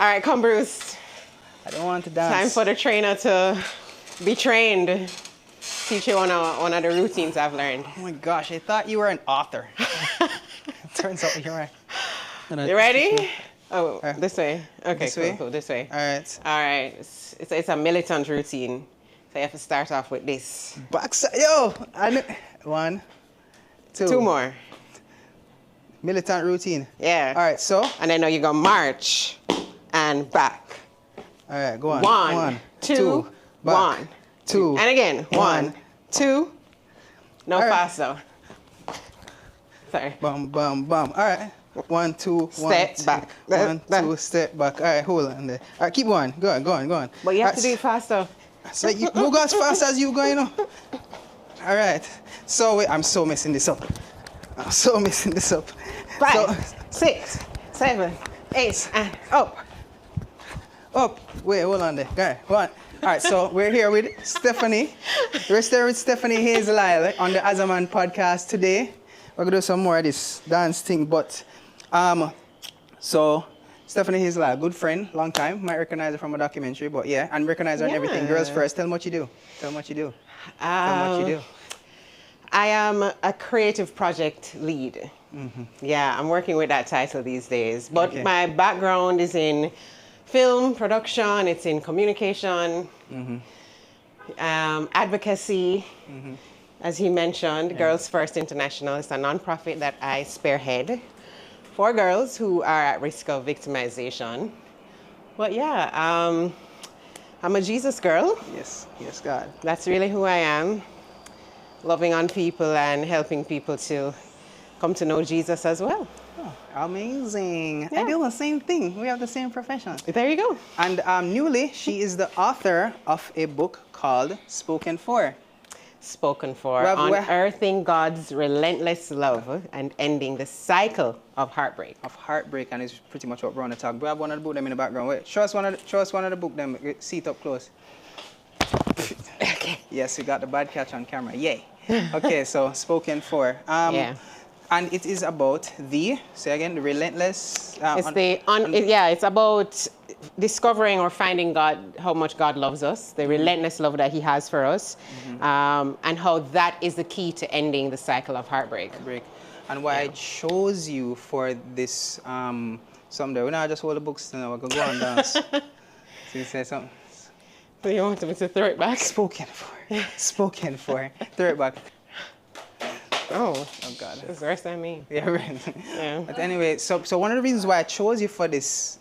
right, come Bruce. I don't want to dance. Time for the trainer to be trained. Teach you one of the routines I've learned. Oh my gosh, I thought you were an author. Turns out you're right. You ready? Oh, this way. Okay, cool. This way. All right. All right. It's a militant routine. So you have to start off with this. Backside. Yo! 1, 2. 2 more. Militant routine. Yeah. All right, so? And then now you go march and back. All right, go on. 1, 2, back. 1, 2. And again. 1, 2. No faster. Sorry. Bum, bum, bum. All right. 1, 2, step back. 1, 2, step back. All right, hold on there. All right, keep going. Go on. But you have to do it faster. So you go as fast as you go, you know. All right. So wait, I'm so messing this up. 5, 6, 7, 8, and up. Up. Wait, hold on there. Go on. All right, so we're here with Stephanie. We're here with Stephanie Hazle Lyle on the Hazle Man podcast today. We're gonna do some more of this dance thing, but so Stephanie Hazle Lyle, good friend, long time. Might recognize her from a documentary, but yeah, and recognize her and everything. Girls first. Tell them what you do. I am a creative project lead. Mm-hmm. Yeah, I'm working with that title these days. But my background is in film production, it's in communication, advocacy, as he mentioned, Girls First International is a nonprofit that I spearhead for girls who are at risk of victimization. But yeah, I'm a Jesus girl. Yes, God. That's really who I am. Loving on people and helping people to come to know Jesus as well. Oh, amazing. Yeah. I do the same thing. We have the same profession. There you go. And newly, she is the author of a book called Spoken For. Spoken For, unearthing God's relentless love and ending the cycle of heartbreak. And it's pretty much what we're on the talk. We have one of the book them in the background. Wait, show us one of the book them. Seat up close. Okay. Yes, we got the bad catch on camera. Yay. Okay, so Spoken For. Yeah. And it is about the relentless. It's about discovering or finding God, how much God loves us, the relentless love that He has for us, and how that is the key to ending the cycle of heartbreak. And why I chose you for this someday. We're not just hold the books now, we can go and dance. So you say something. So you want me to throw it back? Spoken For. Throw it back. Oh God. That's worse than me. Yeah, right. Yeah. But anyway, so one of the reasons why I chose you for this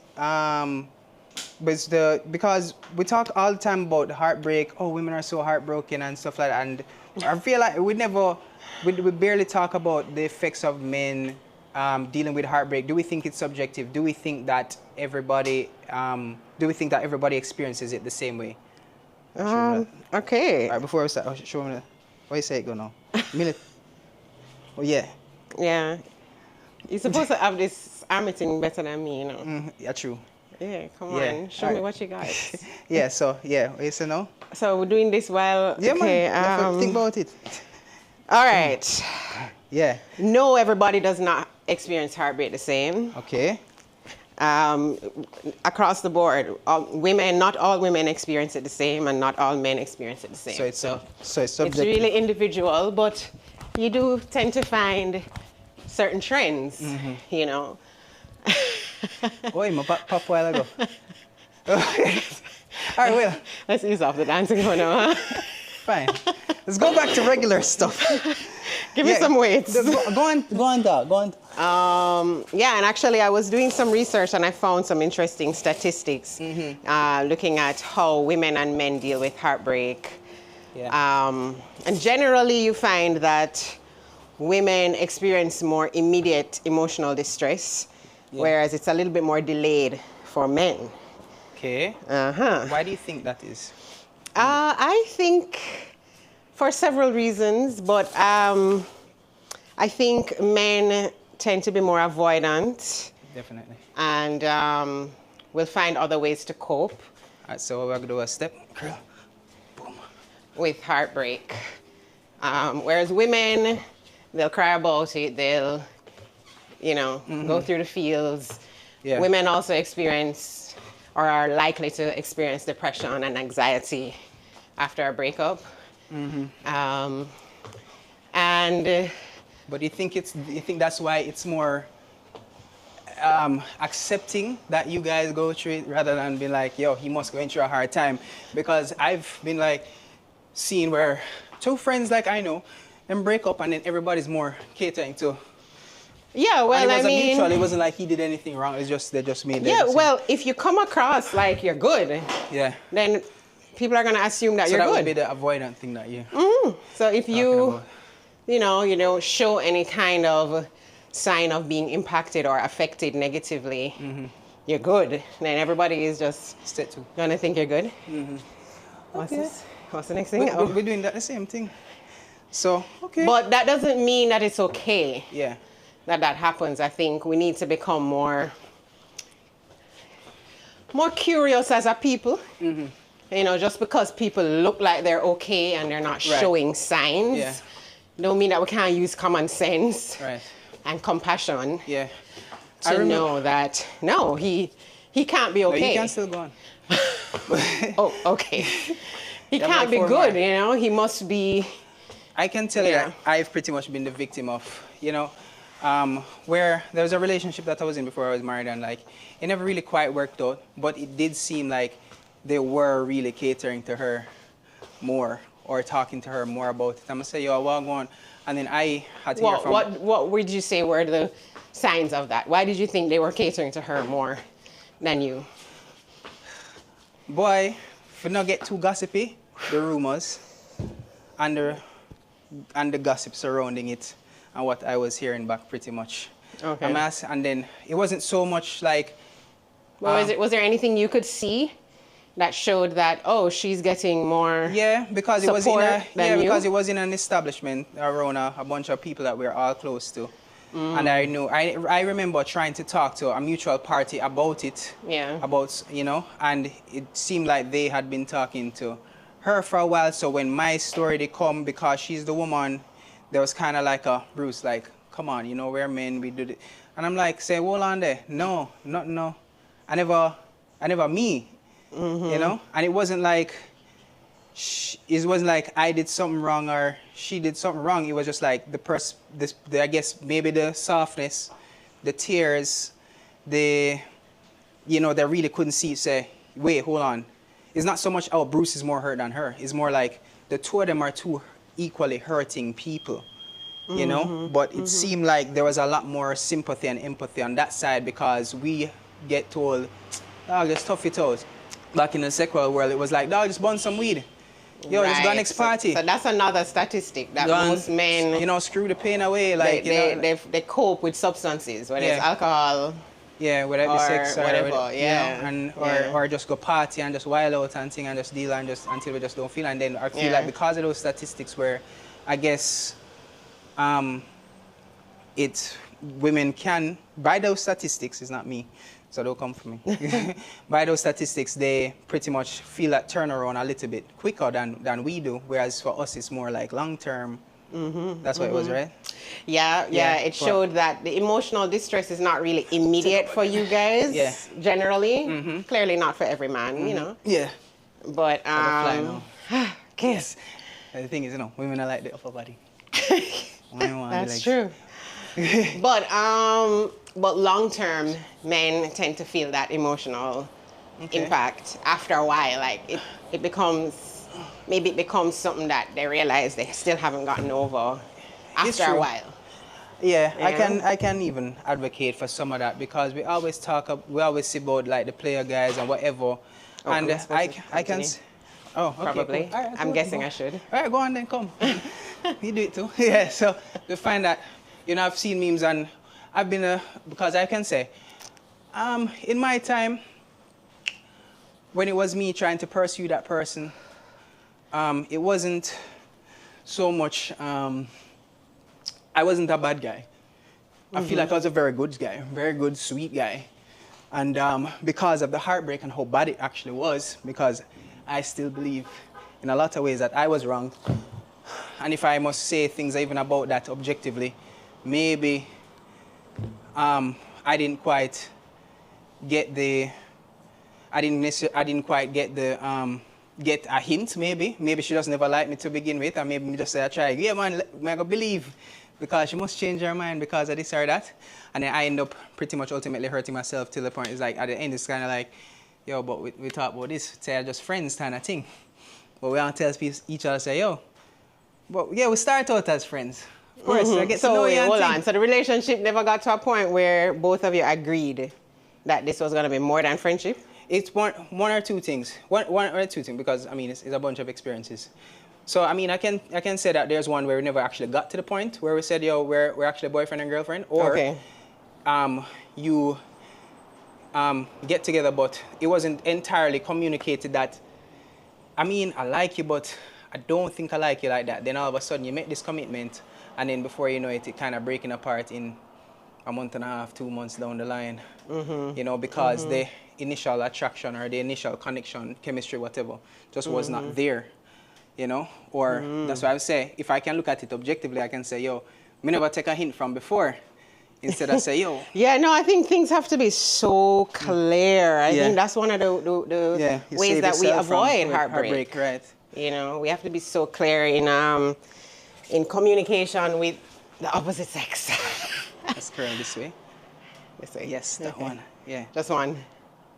because we talk all the time about heartbreak. Oh, women are so heartbroken and stuff like that. And I feel like we barely talk about the effects of men dealing with heartbreak. Do we think it's subjective? Do we think that everybody experiences it the same way? Okay. All right, before we start, show me what you say it go now. Oh yeah. Yeah. You're supposed to have this army thing better than me, you know. Yeah, true. Yeah, come on. Show me what you got. Yeah, so what you say now? So we're doing this while man. Think about it. All right. Yeah. No, everybody does not experience heartbreak the same. Okay. Across the board, not all women experience it the same, and not all men experience it the same. So it's subjective. It's really individual, but you do tend to find certain trends, you know. Oh, my pop a while ago. All right, well. Let's ease off the dancing for now, huh? Fine. Let's go back to regular stuff. Give me some weights. Go on, dog. Yeah, and actually I was doing some research and I found some interesting statistics looking at how women and men deal with heartbreak. Yeah. And generally you find that women experience more immediate emotional distress, whereas it's a little bit more delayed for men. Okay. Why do you think that is? I think for several reasons, but I think men tend to be more avoidant. Definitely. And will find other ways to cope. All right, so we're going to do a step. Curl. Boom. With heartbreak. Whereas women, they'll cry about it, they'll, go through the feels. Yeah. Women also experience or are likely to experience depression and anxiety after a breakup. And But you think that's why it's more accepting that you guys go through it rather than being like, yo, he must go through a hard time? Because I've been like seeing where two friends like I know and break up and then everybody's more catering to. yeah, well, And it I wasn't mean, mutual. It wasn't like he did anything wrong. It's just they just made. yeah, well, if you come across like you're good, yeah. then people are gonna assume that So you're that good. would be the avoidant thing that you. So if talking you, about. you don't show any kind of sign of being impacted or affected negatively, you're good. Then everybody is just Step two. gonna think you're good. What's Okay. this? What's the next thing? We're doing that the same thing. So okay. But that doesn't mean that it's okay yeah. that happens. I think we need to become more curious as a people. Just because people look like they're okay and they're not Right. showing signs, Yeah. don't mean that we can't use common sense Right. and compassion Yeah. to know that no, he can't be No, okay. you can still go on. Oh, okay. He have can't like be 4 good, more. He must be. I can tell you Yeah. that I've pretty much been the victim of, where there was a relationship that I was in before I was married and like it never really quite worked out, but it did seem like they were really catering to her more or talking to her more about it. I'm gonna say, yo, well, go on. And then I had to hear from What would you say were the signs of that? Why did you think they were catering to her more than you? boy, if not get too gossipy, the rumors and the gossip surrounding it and what I was hearing back pretty much. Okay. And then it wasn't so much like Well, was there anything you could see that showed that, oh, she's getting more? yeah, because it was support than you? because it was in an establishment around a bunch of people that we're all close to. And I remember trying to talk to a mutual party about it. Yeah. And it seemed like they had been talking to her for a while. So when my story did come, because she's the woman, there was kind of like a Bruce, like, come on, we're men, we do it. And I'm like, say, hold on there. No. I never me, And it wasn't like, it wasn't like I did something wrong or she did something wrong. It was just like I guess maybe the softness, the tears, they really couldn't see, say, wait, hold on. It's not so much, oh, Bruce is more hurt than her. It's more like the two of them are two equally hurting people, But it seemed like there was a lot more sympathy and empathy on that side because we get told, dog, just tough it out. Back in the secular world, it was like, dog, just burn some weed. Yo, just go next party. So that's another statistic that most men, screw the pain away. Like, they cope with substances, whether it's alcohol. Yeah, whether it be sex or whatever, or just go party and just wild out and thing and just deal and just until we just don't feel. And then I feel like because of those statistics where I guess women can, by those statistics, it's not me, so don't come for me. By those statistics, they pretty much feel that turnaround a little bit quicker than we do, whereas for us it's more like long term. That's what it was, right? Yeah. It showed that the emotional distress is not really immediate for you guys. Yeah. Generally, clearly not for every man, Yeah. But Yes. The thing is, women are like the upper body. That's true. But long term, men tend to feel that emotional impact after a while. Like it becomes something that they realize they still haven't gotten over after a while. Yeah, I can even advocate for some of that because we always see about like the player guys and whatever, and I can. Oh, okay, probably. Cool. Right, I'm guessing I should. All right, go on then, come. You do it too. Yeah, so we find that, I've seen memes and I've been, because I can say, in my time, when it was me trying to pursue that person, it wasn't so much, I wasn't a bad guy. I feel like I was a very good guy, very good, sweet guy. And because of the heartbreak and how bad it actually was, because I still believe in a lot of ways that I was wrong. And if I must say things even about that objectively, maybe I didn't quite get I didn't quite get the get a hint. Maybe she just never liked me to begin with, and maybe me just say I try. Yeah, man, I gotta believe because she must change her mind because of this or that, and then I end up pretty much ultimately hurting myself till the point it's like at the end it's kind of like, yo, but we talk about this, say I'm just friends kind of thing, but we don't tell each other say yo, but yeah, we start out as friends. Of course, I get to know you. Hold on. So the relationship never got to a point where both of you agreed that this was gonna be more than friendship? It's one or two things. One or two things because I mean it's a bunch of experiences. So I mean I can say that there's one where we never actually got to the point where we said yo we're actually boyfriend and girlfriend, or you get together but it wasn't entirely communicated that I mean I like you but I don't think I like you like that. Then all of a sudden you make this commitment and then before you know it kind of breaking apart in a month and a half, 2 months down the line, you know, because the initial attraction or the initial connection, chemistry, whatever, just was not there, you know, or that's why I would say, if I can look at it objectively, I can say, yo, me never take a hint from before, instead of say, yo. Yeah, no, I think things have to be so clear. I think that's one of the ways that we avoid heartbreak. Right. You know, we have to be so clear in communication with the opposite sex. Let's curl this way. This way. Yes, that one. Yeah. Just one.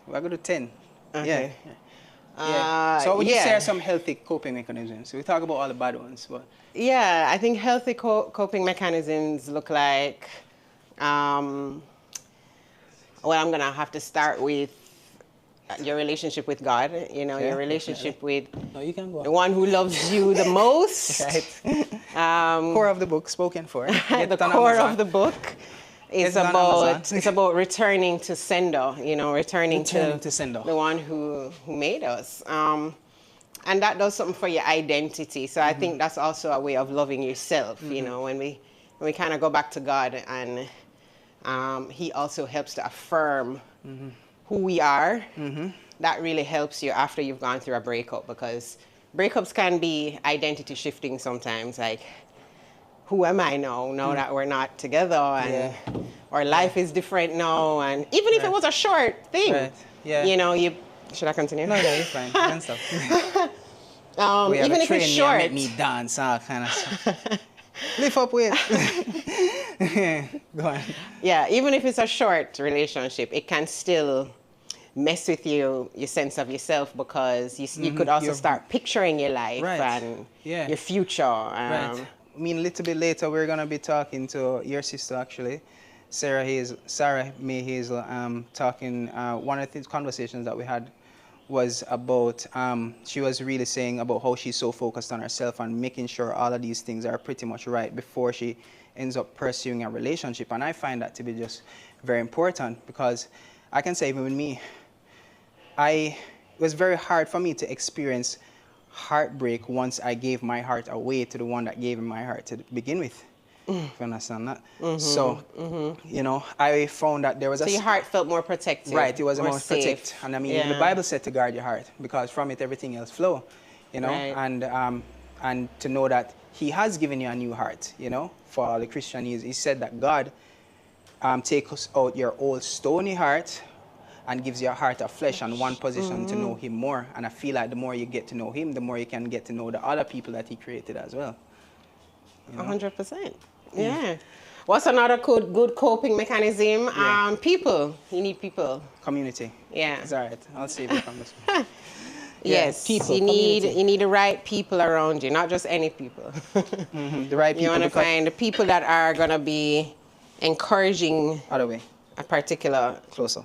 We're going to 10. Okay. Yeah. So would you say are some healthy coping mechanisms? So we talk about all the bad ones, but yeah, I think healthy coping mechanisms look like. Well, I'm gonna have to start with your relationship with God. You know, your relationship with you can go the one who loves you the most. Right. Core of the book, spoken for. The core of the book is about returning to sender. You know, returning to sender, the one who made us. And that does something for your identity. So I think that's also a way of loving yourself. You know, when we kind of go back to God and He also helps to affirm who we are. That really helps you after you've gone through a breakup, because breakups can be identity shifting sometimes. Like, who am I now that we're not together, and our life is different now, and even if it was a short thing, you know, should I continue? No, you're fine. You can stop. Even if it's short, make me dance, all kind of stuff. Lift up weight. Go on. Yeah, even if it's a short relationship, it can still mess with your sense of yourself, because you could also start picturing your life and your future. I mean, a little bit later, we're going to be talking to your sister, actually, Sarah May Hazle, talking, one of the conversations that we had was about, she was really saying about how she's so focused on herself and making sure all of these things are pretty much right before she ends up pursuing a relationship. And I find that to be just very important, because I can say even with me, it was very hard for me to experience heartbreak once I gave my heart away to the one that gave me my heart to begin with. If you understand that. So, you know, I found that there was so your heart felt more protected. Right, it was more safe. protect. And I mean, the Bible said to guard your heart, because from it everything else flow, you know, and to know that He has given you a new heart, you know, for all the Christian years. He said that God takes out your old stony heart and gives you a heart of flesh and one position to know Him more. And I feel like the more you get to know Him, the more you can get to know the other people that He created as well. You know? 100%. Yeah. What's another good coping mechanism? People. You need people. Community. Yeah. It's all right. I'll save it from this one. Yes. People. You need the right people around you, not just any people. The right people. You want to find the people that are going to be encouraging other way. A particular Closer.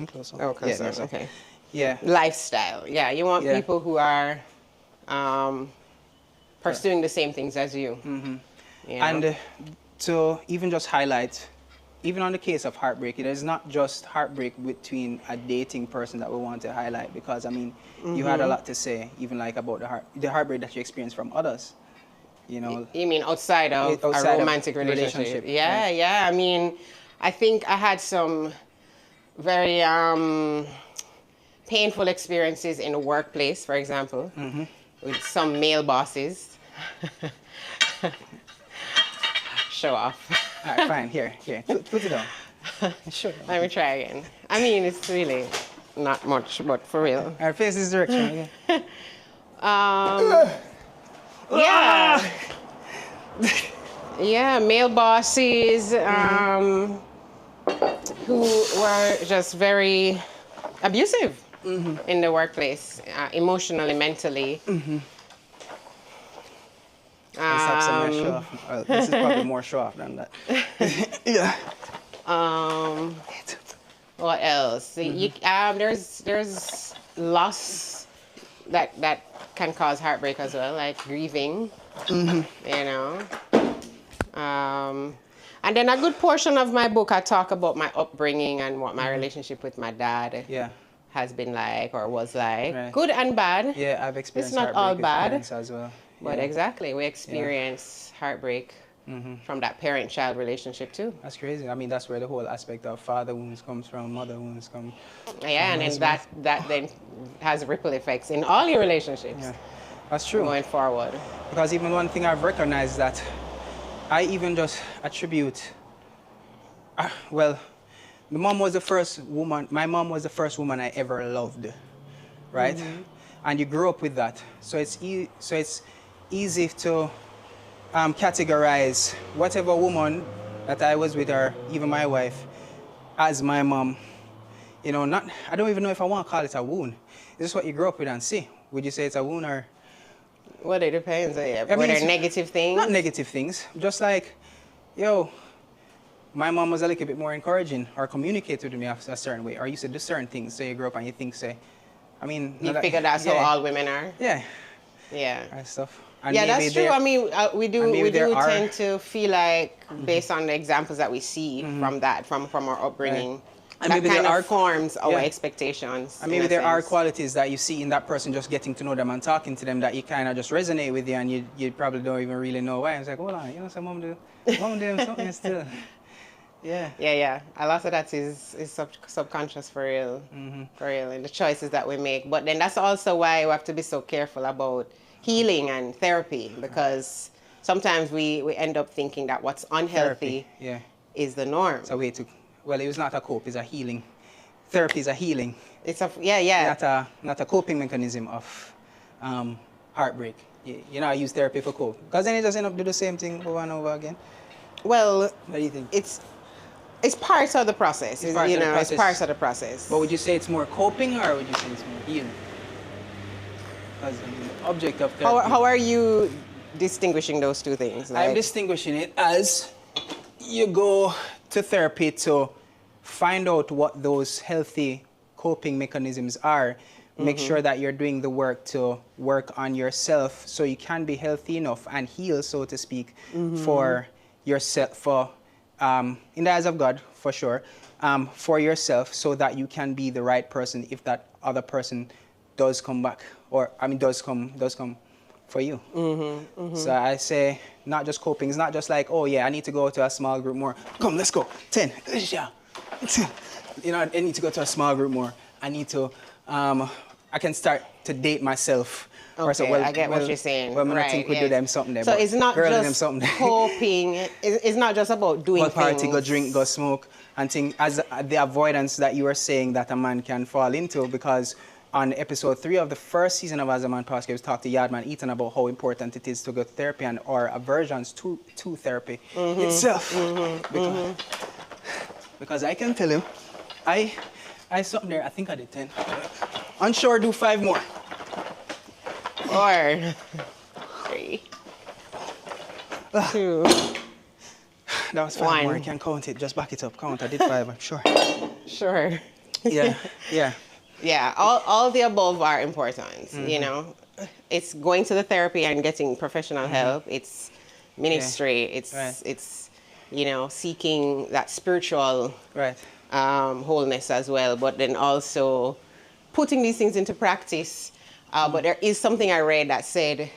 Closer. Oh, closer. Yeah, okay. Yeah. Lifestyle. Yeah. You want people who are pursuing the same things as you. You know? And to even just highlight, even on the case of heartbreak, it is not just heartbreak between a dating person that we want to highlight, because I mean, you had a lot to say, even like about the heartbreak that you experienced from others. You know. You mean outside of a romantic relationship? Yeah, right. Yeah. I mean, I think I had some very painful experiences in the workplace, for example, with some male bosses. Show off. All right, fine. Here. Put it on. Let me try again. I mean, it's really... not much, but for real. All right, face this direction. Okay. Yeah. Yeah, male bosses who were just very abusive in the workplace, emotionally, mentally. Let's have some more show off. Well, this is probably more show off than that. Yeah. What else? There's loss that can cause heartbreak as well, like grieving. You know. And then a good portion of my book, I talk about my upbringing and what my relationship with my dad has been like or was like. Right. Good and bad. Yeah, I've experienced it's not all bad as well. But exactly, we experience heartbreak from that parent-child relationship too. That's crazy. I mean, that's where the whole aspect of father wounds comes from, mother wounds come. Yeah, and then that then has ripple effects in all your relationships. Yeah, that's true. Going forward. Because even one thing I've recognized that I even just attribute, well, my mom was the first woman I ever loved, right? And you grew up with that. So it's easy to categorize whatever woman that I was with, or even my wife, as my mom. You know, I don't even know if I want to call it a wound. Is this what you grew up with and see? Would you say it's a wound or? Well, it depends. Were there negative things? Not negative things. Just like, yo, my mom was a little bit more encouraging or communicated with me a certain way, or used to do certain things. So you grow up and you think, you figure that's how all women are? Yeah. Yeah. And stuff. And yeah, that's true. I mean, we do tend to feel like, based on the examples that we see from our upbringing, right. And that kind of forms our expectations. And maybe there are qualities that you see in that person, just getting to know them and talking to them, that you kind of just resonate with you, and you probably don't even really know why. It's like, hold on, some mom do something still. Yeah. Yeah. A lot of that is subconscious for real, in the choices that we make. But then that's also why we have to be so careful about healing and therapy, because sometimes we end up thinking that what's unhealthy is the norm. It's a way to. Well, it was not a cope, it's a healing. Therapy is a healing. It's a Not a coping mechanism of heartbreak. You know, I use therapy for cope. Because then it just end up do the same thing over and over again. Well, what do you think? It's part of the process. It's part of the process. But would you say it's more coping, or would you say it's more healing? Because the object of therapy. How are you distinguishing those two things? I'm distinguishing it as you go to therapy to find out what those healthy coping mechanisms are. Make sure that you're doing the work to work on yourself so you can be healthy enough and heal, so to speak, for yourself, in the eyes of God, for sure, for yourself, so that you can be the right person if that other person does come back, does come for you. So I say, not just coping. It's not just like, oh yeah, I need to go to a small group more. Come, let's go. 10. You know, I need to go to a small group more. I need to, I can start to date myself. Okay, I get what you're saying. Well, I think we do them something there. So it's not just coping. It's not just about doing things. Go party, go drink, go smoke, and things as the avoidance that you were saying that a man can fall into, because on episode 3 of the first season of As a Man podcast, we talked to Yardman Ethan about how important it is to go to therapy and our aversions to therapy itself. Because I can tell him, I something there, I think I did 10. Unsure, do 5 more. Or 3, 2. That was 5 more. I can't count it. Just back it up. Count. I did 5. I'm sure. Sure. Yeah. Yeah. All the above are important. You know, it's going to the therapy and getting professional help. It's ministry. It's seeking that spiritual wholeness as well. But then also putting these things into practice. But there is something I read that said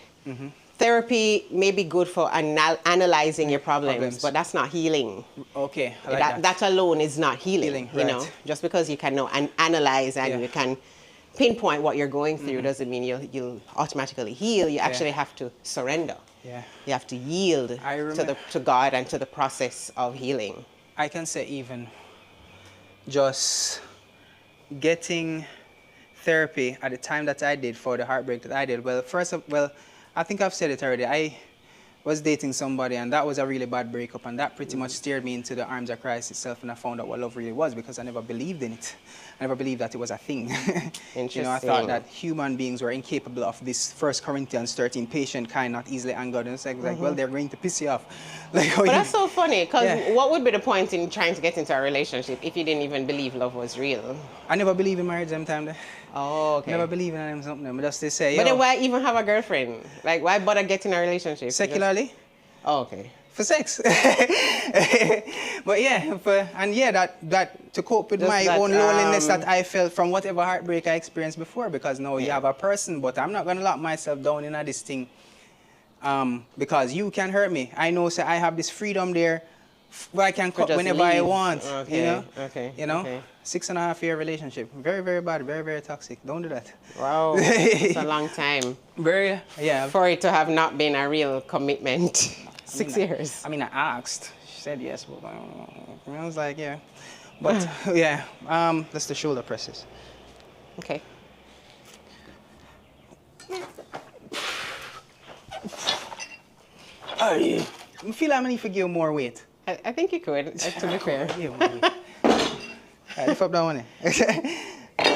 therapy may be good for analyzing your problems, but that's not healing. Okay, I like that alone is not healing. You know, just because you can analyze and you can pinpoint what you're going through doesn't mean you'll automatically heal. You actually have to surrender. Yeah, you have to yield to God and to the process of healing. I can say even just getting therapy at the time that I did for the heartbreak that I did, I think I've said it already. I was dating somebody, and that was a really bad breakup, and that pretty much steered me into the arms of Christ itself, and I found out what love really was, because I never believed in it. I never believed that it was a thing. Interesting. I thought that human beings were incapable of this 1 Corinthians 13, patient, kind, not easily angered. And it's like, well, they're going to piss you off. Like, but that's so funny, because what would be the point in trying to get into a relationship if you didn't even believe love was real? I never believed in marriage them time there. Oh, okay. Never believe in them something. But just they say, but then why even have a girlfriend? Like, why bother getting a relationship? Secularly? Oh, okay. For sex. But yeah, that to cope with my own loneliness that I felt from whatever heartbreak I experienced before, because now you have a person, but I'm not going to lock myself down in this thing because you can hurt me. I know, so I have this freedom there where I can cut whenever I want. Okay. You know? Okay. You know? Okay. 6.5-year relationship. Very, very bad. Very, very toxic. Don't do that. Wow. It's a long time. Very, yeah. For it to have not been a real commitment. 6 years. I asked. She said yes, but I was like, yeah. But yeah, that's the shoulder presses. Okay. I feel like I need to give more weight. I think you could, to be fair. Alright, lift up that one.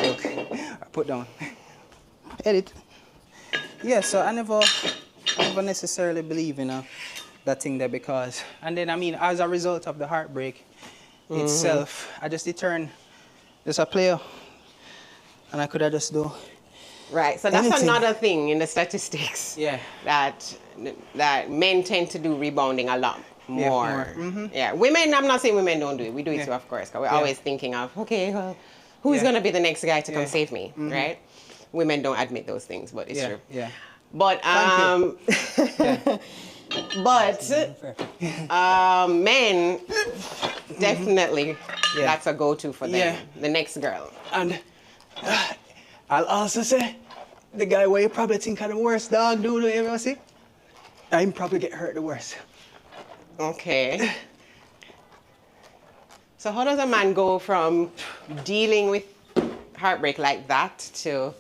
Look, put down. Edit. Yeah, so I never necessarily believe in that thing there, because, and then as a result of the heartbreak itself, I just turned just a player, and I could have just do. Right, so that's another thing in the statistics. Yeah. That men tend to do rebounding a lot more. Yeah, women, I'm not saying women don't do it. We do it too, of course, because we're always thinking of, okay, well, who's going to be the next guy to come save me, right? Women don't admit those things, but it's true. Yeah. But, men, definitely, that's a go-to for them. Yeah. The next girl. And I'll also say, the guy where you probably think are the worst dog, dude, you ever see? I'm probably get hurt the worst. Okay. So how does a man go from dealing with heartbreak like that to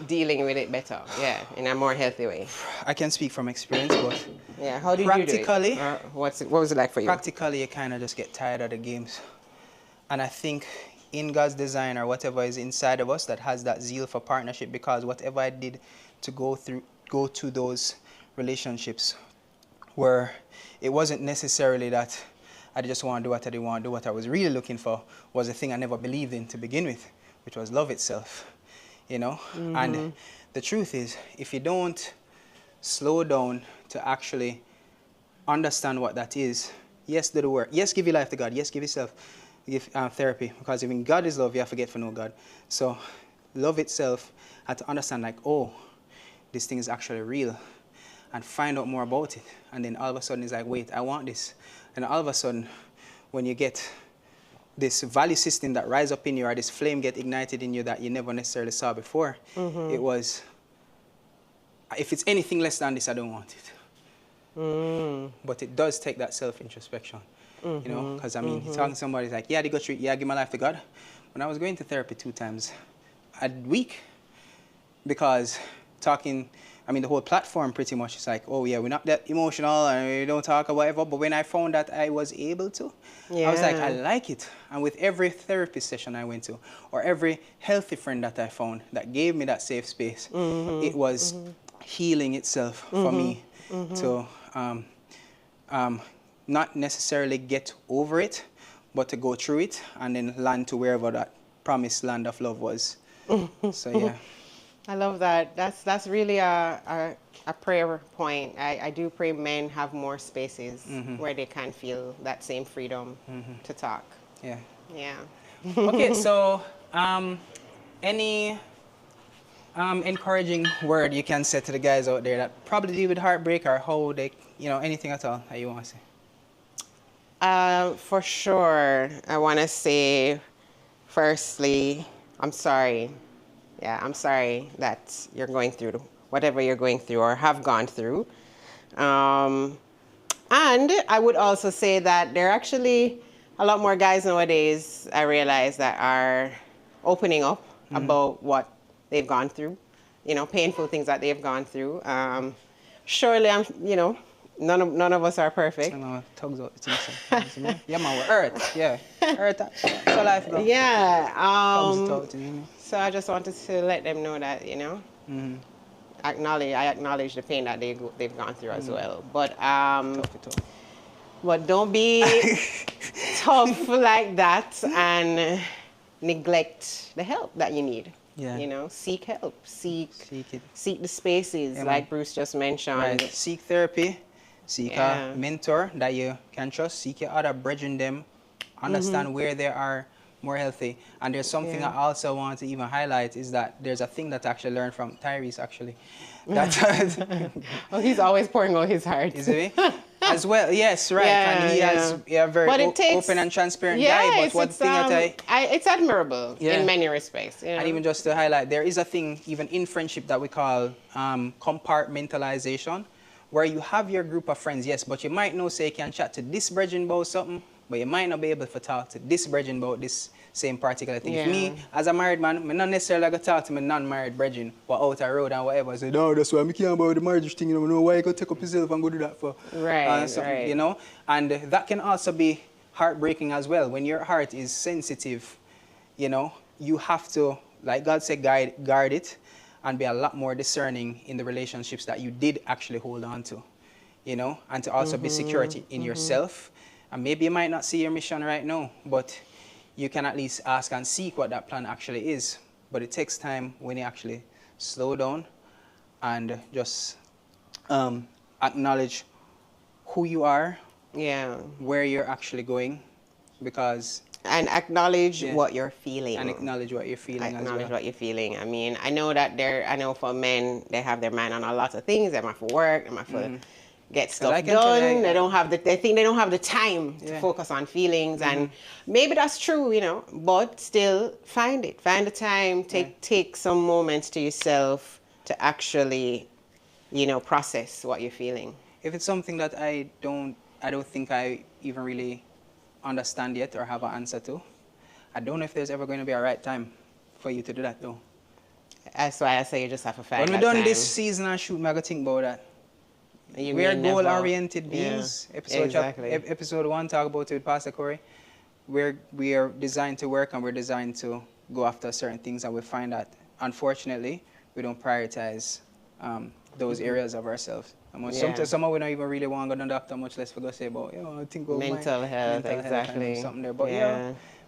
dealing with it better? Yeah, in a more healthy way. I can speak from experience, but yeah, how did practically, you do it? What was it like for you? Practically, you kind of just get tired of the games. And I think in God's design, or whatever is inside of us that has that zeal for partnership, because whatever I did to go to those relationships, where it wasn't necessarily that I just want to do what I didn't want to do. What I was really looking for was a thing I never believed in to begin with, which was love itself, you know? And the truth is, if you don't slow down to actually understand what that is, yes, do the work. Yes, give your life to God. Yes, give yourself therapy, because even God is love, you have to get to know God. So love itself, I had to understand, like, oh, this thing is actually real, and find out more about it. And then all of a sudden it's like, wait, I want this. And all of a sudden, when you get this value system that rise up in you, or this flame get ignited in you that you never necessarily saw before, it was, if it's anything less than this, I don't want it. But it does take that self-introspection, you know, because you're talking to somebody like, yeah, they go through, yeah, I give my life to God. When I was going to therapy 2 times a week, because the whole platform pretty much is like, oh yeah, we're not that emotional and we don't talk or whatever. But when I found that I was able to, I was like, I like it. And with every therapy session I went to, or every healthy friend that I found that gave me that safe space, it was healing itself for me to not necessarily get over it, but to go through it and then land to wherever that promised land of love was. So yeah. I love that. That's really a prayer point. I do pray men have more spaces where they can feel that same freedom to talk. Yeah. Yeah. Okay, so any encouraging word you can say to the guys out there that probably deal with heartbreak, or how they, anything at all that you want to say? For sure, I want to say, firstly, I'm sorry. Yeah, I'm sorry that you're going through whatever you're going through or have gone through. And I would also say that there are actually a lot more guys nowadays, I realize, that are opening up about what they've gone through, painful things that they've gone through. Surely, none of us are perfect. I know, tugs out the thing. Yeah, man, we're Earth. Yeah, Earth. So life goes. Yeah. Tugs it out, you know? So I just wanted to let them know that, I acknowledge the pain that they've gone through as well. But but don't be tough like that and neglect the help that you need. Yeah. Seek help. Seek it. Seek the spaces, like Bruce just mentioned. Right. Seek therapy. Seek a mentor that you can trust. Seek your other brethren them. Understand where they are more healthy. And there's something I also want to even highlight is that there's a thing that I actually learned from Tyrese actually. That oh, he's always pouring out his heart. Is he? As well, yes, right. And he has a very open and transparent guy. But one thing that it's admirable in many respects. And even just to highlight, there is a thing even in friendship that we call compartmentalization, where you have your group of friends, yes, but you might know, say, you can chat to this brethren about something, but you might not be able to talk to this brethren about this same particular thing. If me, as a married man, I'm not necessarily going to talk to my non-married brethren, but out the road and whatever. I say, no, that's why I can't about the marriage thing. You know why you go take up yourself and go do that for? Right. You know? And that can also be heartbreaking as well. When your heart is sensitive, you have to, like God said, guard it and be a lot more discerning in the relationships that you did actually hold on to, and to also be security in yourself. And maybe you might not see your mission right now, but you can at least ask and seek what that plan actually is. But it takes time when you actually slow down and just acknowledge who you are, where you're actually going, and acknowledge what you're feeling. And acknowledge what you're feeling what you're feeling. I mean, I know for men, they have their mind on a lot of things. They have to work, they have to get stuff done. They think they don't have the time to focus on feelings, and maybe that's true, but still find the time, take some moments to yourself to actually, process what you're feeling. If it's something that I don't think I even really understand yet or have an answer to, I don't know if there's ever going to be a right time for you to do that though. That's why I say you just have to find when that we're done time. this season and shoot, I'm going to think about that. We are goal-oriented beings. Episode 1, talk about it with Pastor Corey. We are designed to work and we're designed to go after certain things, and we find that, unfortunately, we don't prioritize those areas of ourselves. Somehow we don't even really want to go to the doctor, much less for go say about, I think about mental health, exactly. Something there. But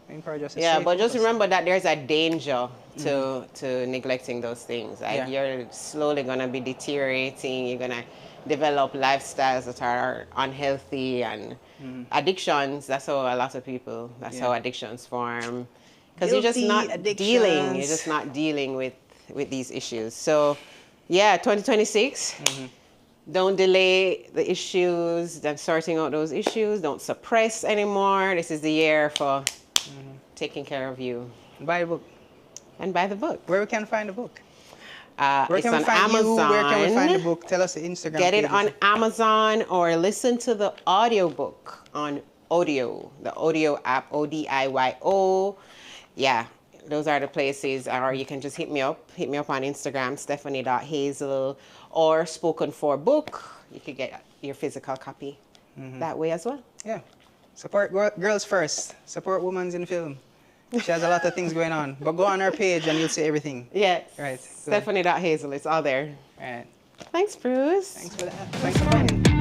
encourage us. But just remember that there's a danger to neglecting those things. Like you're slowly going to be deteriorating. You're going to develop lifestyles that are unhealthy, and addictions. That's how a lot of people, how addictions form. Because you're just not dealing with these issues. So 2026, don't delay the issues, then sorting out those issues. Don't suppress anymore. This is the year for taking care of you. Buy a book. And buy the book. Where we can find the book? It's on Amazon. Where can we find the book? Tell us the Instagram. Get it on Amazon or listen to the audiobook on Audio, the Audio app, ODIYO. Yeah, those are the places. Or you can just hit me up on Instagram, stephanie.hazle, or Spoken for Book. You could get your physical copy that way as well. Yeah. Support girls first. Support women in film. She has a lot of things going on. But go on her page and you'll see everything. Yes. Right. Stephanie.hazle. It's all there. Right. Thanks, Bruce. Thanks for that. Thanks for coming.